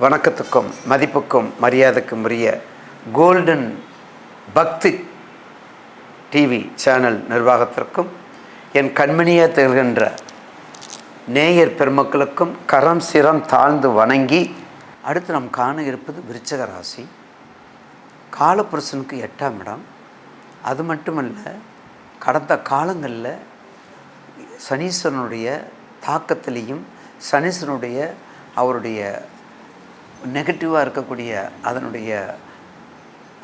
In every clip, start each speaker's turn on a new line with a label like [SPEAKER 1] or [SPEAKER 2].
[SPEAKER 1] வணக்கத்துக்கும் மதிப்புக்கும் மரியாதைக்கும் உரிய கோல்டன் பக்தி டிவி சேனல் நிர்வாகத்திற்கும் என் கண்மணியாக திகழ்கின்ற நேயர் பெருமக்களுக்கும் கரம் சிரம் தாழ்ந்து வணங்கி அடுத்து நாம் காண இருப்பது விருச்சிக ராசி. காலபுருஷனுக்கு 8ஆம் இடம். அது மட்டுமல்ல, கடந்த காலங்களில் சனீஸ்வரனுடைய தாக்கத்திலையும் சனீஸ்வரனுடைய அவருடைய நெகட்டிவாக இருக்கக்கூடிய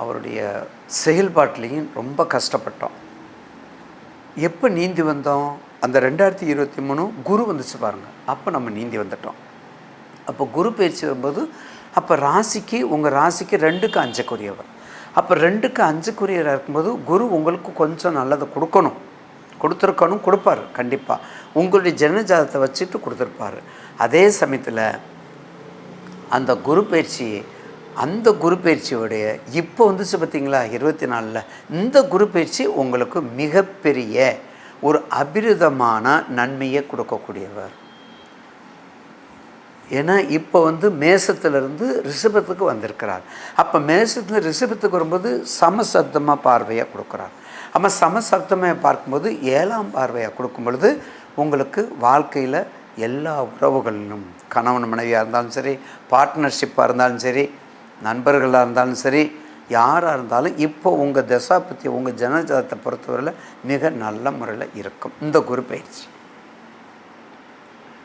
[SPEAKER 1] அவருடைய செயல்பாட்டிலையும் ரொம்ப கஷ்டப்பட்டோம். எப்போ நீந்தி வந்தோம்? அந்த 2023 குரு வந்துச்சு பாருங்கள், அப்போ நம்ம நீந்தி வந்துட்டோம். அப்போ குரு பயிற்சி வரும்போது அப்போ ராசிக்கு உங்கள் ராசிக்கு 2க்கு 5 அப்போ 2க்கு 5 இருக்கும்போது குரு உங்களுக்கு கொஞ்சம் நல்லதை கொடுப்பார். கண்டிப்பாக உங்களுடைய ஜனஜாதத்தை வச்சுட்டு கொடுத்துருப்பார். அதே சமயத்தில் அந்த குரு பயிற்சியோடைய இப்போ வந்துச்சு பார்த்திங்களா 24 இந்த குரு பயிற்சி உங்களுக்கு மிகப்பெரிய ஒரு அபிரிதமான நன்மையை கொடுக்கக்கூடியவர். ஏன்னா இப்போ மேசத்திலிருந்து ரிஷபத்துக்கு வந்திருக்கிறார். அப்போ மேசத்தில் ரிஷபத்துக்கு வரும்போது சமசப்தமாக பார்வையாக கொடுக்குறார். நம்ம சமசப்தமாக பார்க்கும்போது 7ஆம் பார்வையாக கொடுக்கும் பொழுது உங்களுக்கு வாழ்க்கையில் எல்லா உறவுகளிலும் கணவன் மனைவியாக இருந்தாலும் சரி, பார்ட்னர்ஷிப்பாக இருந்தாலும் சரி, நண்பர்களாக இருந்தாலும் சரி, யாராக இருந்தாலும் இப்போ உங்கள் தசாபத்தி உங்கள் ஜனஜாதத்தை பொறுத்தவரையில் மிக நல்ல முறையில் இருக்கும் இந்த குரு பயிற்சி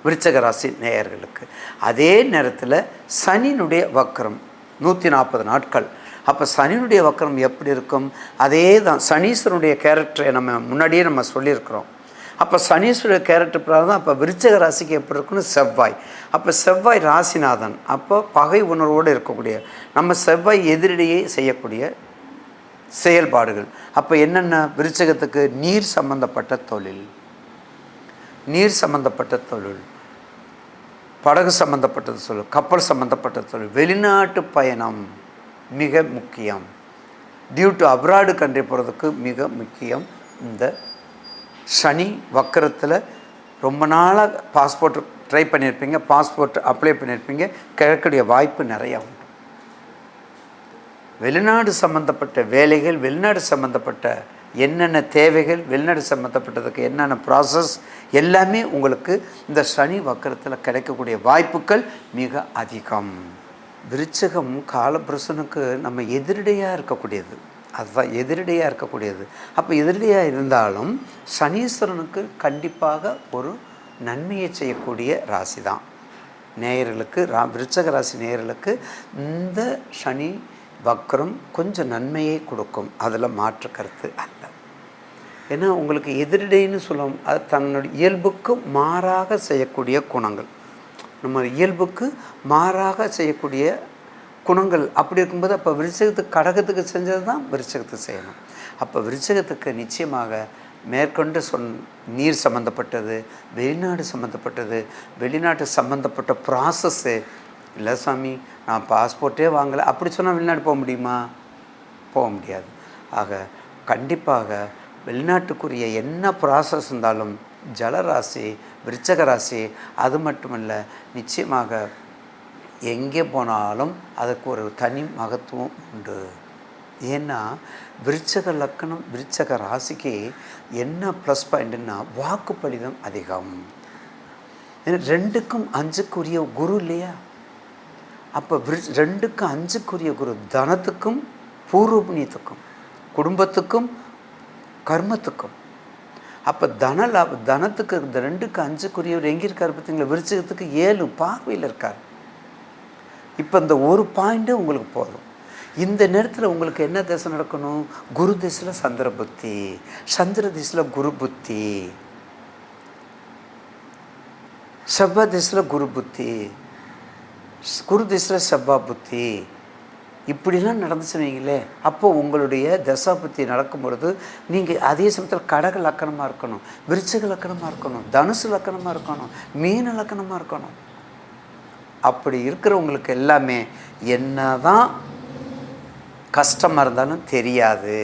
[SPEAKER 1] விருச்சிக ராசி நேயர்களுக்கு. அதே நேரத்தில் சனியினுடைய வக்கரம் 140 நாட்கள். அப்போ சனியினுடைய வக்கரம் எப்படி இருக்கும்? அதே தான் சனீஸ்வரனுடைய கேரக்டரை முன்னாடியே நம்ம சொல்லியிருக்கிறோம். அப்போ சனீஸ்வரர் கேரக்டர் பிரகாரம் தான் அப்போ விருச்சிக ராசிக்கு எப்படி இருக்குன்னு செவ்வாய். அப்போ செவ்வாய் ராசிநாதன். அப்போ பகை உணர்வோடு இருக்கக்கூடிய நம்ம செவ்வாய் எதிரிடையே செய்யக்கூடிய செயல்பாடுகள். அப்போ என்னென்ன விருச்சிகத்துக்கு நீர் சம்பந்தப்பட்ட தொழில், படகு சம்பந்தப்பட்டது தொழில், கப்பல் சம்பந்தப்பட்ட தொழில், வெளிநாட்டு பயணம் மிக முக்கியம். டியூ டு அப்ராடு கண்ட்ரி போகிறதுக்கு மிக முக்கியம். இந்த சனி வக்கரத்தில் ரொம்ப நாளாக பாஸ்போர்ட் ட்ரை பண்ணியிருப்பீங்க, பாஸ்போர்ட் அப்ளை பண்ணியிருப்பீங்க, கிடைக்கக்கூடிய வாய்ப்பு நிறையா உண்டு. வெளிநாடு சம்மந்தப்பட்ட வேலைகள், வெளிநாடு சம்மந்தப்பட்ட என்னென்ன தேவைகள், வெளிநாடு சம்மந்தப்பட்டதுக்கு என்னென்ன ப்ராசஸ் எல்லாமே உங்களுக்கு இந்த சனி வக்கரத்தில் கிடைக்கக்கூடிய வாய்ப்புகள் மிக அதிகம். விருச்சிகம் காலபுருஷனுக்கு நம்ம எதிரடையாக இருக்கக்கூடியது. அதுதான் எதிரடையாக இருக்கக்கூடியது. அப்போ எதிரடையாக இருந்தாலும் சனீஸ்வரனுக்கு கண்டிப்பாக ஒரு நன்மையை செய்யக்கூடிய ராசி தான் நேயர்களுக்கு. விருச்சிக ராசி நேயர்களுக்கு இந்த சனி வக்ரம் கொஞ்சம் நன்மையை கொடுக்கும், அதில் மாற்று கருத்து அல்ல. ஏன்னா உங்களுக்கு எதிரடைன்னு சொல்லுவோம், அது தன்னுடைய இயல்புக்கு மாறாக செய்யக்கூடிய குணங்கள், நம்ம இயல்புக்கு மாறாக செய்யக்கூடிய குணங்கள். அப்படி இருக்கும்போது அப்போ விருச்சிகத்துக்கு கடகத்துக்கு செஞ்சது தான் விருச்சிகத்துக்கு செய்யணும். அப்போ விருச்சிகத்துக்கு நிச்சயமாக மேற்கொண்டு நீர் சம்மந்தப்பட்டது, வெளிநாடு சம்மந்தப்பட்டது, வெளிநாட்டு சம்மந்தப்பட்ட ப்ராசஸ்ஸு. இல்லை சாமி, நான் பாஸ்போர்ட்டே வாங்கலை அப்படி சொன்னால் வெளிநாடு போக முடியுமா? போக முடியாது. ஆக கண்டிப்பாக வெளிநாட்டுக்குரிய என்ன ப்ராசஸ் இருந்தாலும் ஜலராசி விருச்சிக ராசி அது மட்டுமல்ல, நிச்சயமாக எங்கே போனாலும் அதுக்கு ஒரு தனி மகத்துவம் உண்டு. ஏன்னா விருச்சிக லக்கணம் விருச்சிக ராசிக்கு என்ன ப்ளஸ் பாயிண்ட்னா வாக்குப்பளிதம் அதிகம். ஏன்னா 2க்கும் 5 குரு இல்லையா? அப்போ 2க்கு 5 குரு தனத்துக்கும் பூர்வ புண்ணியத்துக்கும் குடும்பத்துக்கும் கர்மத்துக்கும். அப்போ தனத்துக்கு இந்த 2க்கு 5 எங்கே இருக்கார் பார்த்தீங்களா? விருச்சிகத்துக்கு 7 பார்வையில் இருக்கார். இப்போ இந்த ஒரு பாயிண்ட்டு உங்களுக்கு போதும். இந்த நேரத்தில் உங்களுக்கு என்ன திசை நடக்கணும்? குரு திசையில் சந்திர புத்தி, சந்திர திசையில் குரு புத்தி, செவ்வாய் திசையில் குரு புத்தி, குரு திசையில் செவ்வாய் புத்தி, இப்படிலாம் நடந்துச்சு வைங்களே. அப்போது உங்களுடைய தசா புத்தி நடக்கும் பொழுது நீங்கள் அதே சமயத்தில் கடக லக்கணமாக இருக்கணும், விருச்சிக லக்கணமாக இருக்கணும், தனுசு லக்கணமாக இருக்கணும், மீன லக்கணமாக இருக்கணும். அப்படி இருக்கிறவங்களுக்கு எல்லாமே என்ன தான் கஷ்டமாக இருந்தாலும் தெரியாது.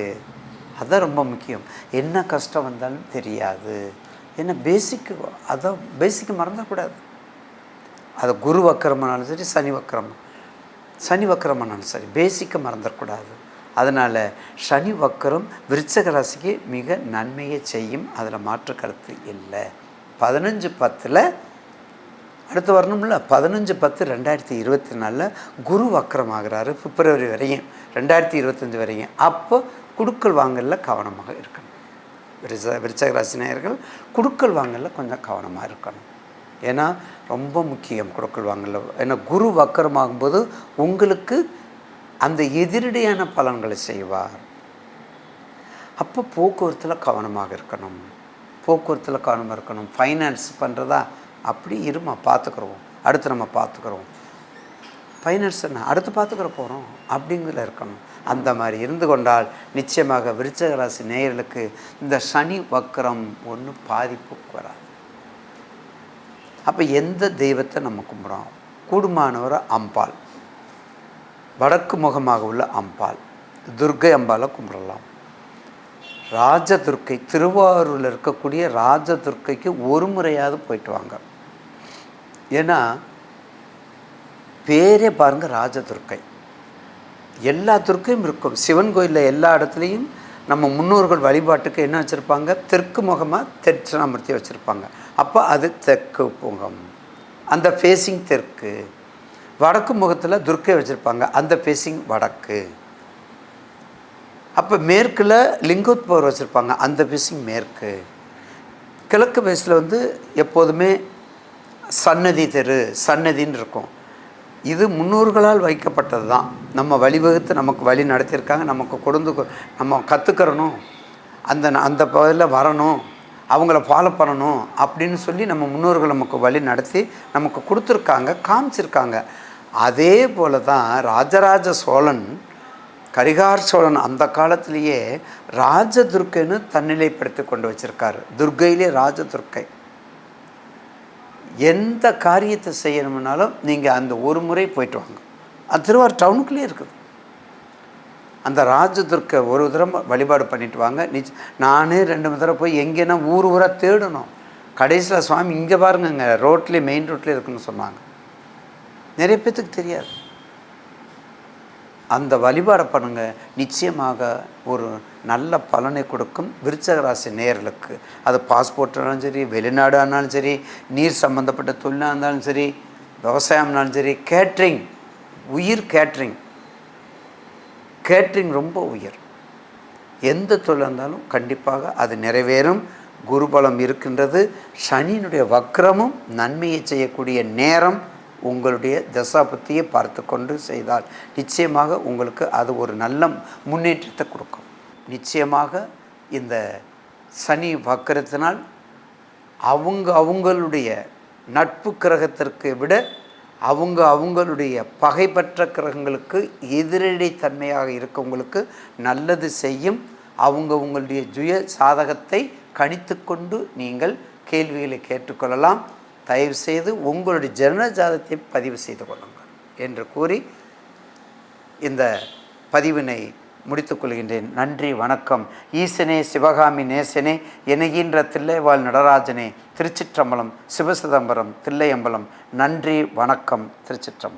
[SPEAKER 1] அதுதான் ரொம்ப முக்கியம். என்ன கஷ்டம் வந்தாலும் தெரியாது. ஏன்னா பேசிக்கு மறந்துடக்கூடாது. அது குரு வக்கரமானாலும் சரி, சனி வக்கரம். சனி வக்கரமானாலும் சரி, பேசிக்கை மறந்துடக்கூடாது. அதனால் சனி வக்கரம் விருச்சிக ராசிக்கு மிக நன்மையை செய்யும், அதில் மாற்று கருத்து இல்லை. 15/10 அடுத்து வரணும்ல. 15/10/2024 குரு வக்கரம் ஆகிறாரு, பிப்ரவரி வரையும், 2025 வரையும். அப்போ குடுக்கல் வாங்கல கவனமாக இருக்கணும். விருச்சிக ராசி நேயர்கள் குடுக்கல் வாங்கல கொஞ்சம் கவனமாக இருக்கணும். ஏன்னா ரொம்ப முக்கியம் குடுக்கல் வாங்கல. ஏன்னா குரு வக்கரமாகும்போது உங்களுக்கு அந்த எதிரடியான பலன்களை செய்வார். அப்போ போக்குவரத்தில் கவனமாக இருக்கணும். போக்குவரத்தில் கவனமாக இருக்கணும். ஃபைனான்ஸ் பண்ணுறதா, அப்படி இருமா பார்த்துக்குறோம், அடுத்து நம்ம பார்த்துக்குறோம், ஃபைனான்ஸ் என்ன அடுத்து பார்த்துக்கிற போகிறோம் அப்படிங்கிறதுல இருக்கணும். அந்த மாதிரி இருந்து கொண்டால் நிச்சயமாக விருச்சிக ராசி நேயர்களுக்கு இந்த சனி வக்கரம் ஒன்றும் பாதிப்பு வராது. அப்போ எந்த தெய்வத்தை நம்ம கும்பிட்றோம்? கூடுமானவரை அம்பாள், வடக்கு முகமாக உள்ள அம்பாள் துர்க்கை அம்பாலை கும்பிடலாம். ராஜதுர்க்கை, திருவாரூரில் இருக்கக்கூடிய ராஜதுர்க்கைக்கு ஒரு முறையாவது போயிட்டு வாங்க. ஏன்னா பேரே பாருங்கள், ராஜதுர்க்கை. எல்லா துர்க்கையும் இருக்கும். சிவன் கோயிலில் எல்லா இடத்துலையும் நம்ம முன்னோர்கள் வழிபாட்டுக்கு என்ன வச்சுருப்பாங்க? தெற்கு முகமாக தட்சிணாமூர்த்தி வச்சுருப்பாங்க. அப்போ அது தெற்கு முகம், அந்த ஃபேஸிங் தெற்கு. வடக்கு முகத்தில் துர்க்கை வச்சுருப்பாங்க, அந்த ஃபேஸிங் வடக்கு. அப்போ மேற்கில் லிங்கோத்பவர் வச்சுருப்பாங்க, அந்த ஃபேஸிங் மேற்கு. கிழக்கு ஃபேஸில் எப்போதுமே சன்னதி தெரு, சன்னதின்னு இருக்கும். இது முன்னோர்களால் வைக்கப்பட்டது தான். நம்ம வழிவகுத்து நமக்கு வழி நடத்தியிருக்காங்க. நமக்கு கொடுந்து நம்ம கற்றுக்கிறணும், அந்த பகுதியில் வரணும், அவங்கள ஃபாலோ பண்ணணும் அப்படின்னு சொல்லி நம்ம முன்னோர்கள் நமக்கு வழி நடத்தி நமக்கு கொடுத்துருக்காங்க, காமிச்சிருக்காங்க. அதே போல் தான் ராஜராஜ சோழன், கரிகார் சோழன் அந்த காலத்திலேயே ராஜதுர்க்கைன்னு தன்னிலைப்படுத்தி கொண்டு வச்சுருக்காரு. துர்க்கையிலே ராஜதுர்க்கை. எந்த காரியத்தை செய்யணும்னாலும் நீங்கள் அந்த ஒரு முறை போயிட்டு வாங்க. அது திருவாரூர் டவுனுக்குள்ளேயே இருக்குது. அந்த ராஜதுர்க்கை ஒரு தடவை வழிபாடு பண்ணிட்டு வாங்க. நானே 2 தடவை போய் எங்கேனா ஊராக தேடணும். கடைசியில் சுவாமி இங்கே பாருங்கங்க, ரோட்லேயே மெயின் ரோட்லேயே இருக்குன்னு சொன்னாங்க. நிறைய பேர்த்துக்கு தெரியாது. அந்த வழிபாடை பண்ணுங்கள், நிச்சயமாக ஒரு நல்ல பலனை கொடுக்கும். விருச்சிக ராசி நேயர்களுக்கு அது பாஸ்போர்ட்னாலும் சரி, வெளிநாடு ஆனாலும் சரி, நீர் சம்மந்தப்பட்ட தொழிலாக இருந்தாலும் சரி, விவசாயம்னாலும் சரி, கேட்ரிங், உயிர் கேட்ரிங். கேட்ரிங் ரொம்ப உயர். எந்த தொழில் இருந்தாலும் கண்டிப்பாக அது நிறைவேறும். குருபலம் இருக்கின்றது. சனியினுடைய வக்ரமும் நன்மையை செய்யக்கூடிய நேரம். உங்களுடைய தசாபத்தியை பார்த்து கொண்டு செய்தால் நிச்சயமாக உங்களுக்கு அது ஒரு நல்ல முன்னேற்றத்தை கொடுக்கும். நிச்சயமாக இந்த சனி வக்கரத்தினால் அவங்களுடைய நட்பு கிரகத்திற்கு விட அவங்களுடைய பகைப்பற்ற கிரகங்களுக்கு எதிரடி தன்மையாக இருக்கவங்களுக்கு நல்லது செய்யும். உங்களுடைய சுய சாதகத்தை கணித்து கொண்டு நீங்கள் கேள்விகளை கேட்டுக்கொள்ளலாம். தயவுசெய்து உங்களுடைய ஜனன ஜாதகத்தை பதிவு செய்து கொள்ளுங்கள் என்று கூறி இந்த பதிவினை முடித்துக்கொள்கின்றேன். நன்றி, வணக்கம். ஈசனே, சிவகாமி நேசனே, எனுகின்ற தில்லைவாழ் நடராஜனே, திருச்சிற்றம்பலம், சிவசிதம்பரம், தில்லையம்பலம். நன்றி, வணக்கம். திருச்சிற்றம்பலம்.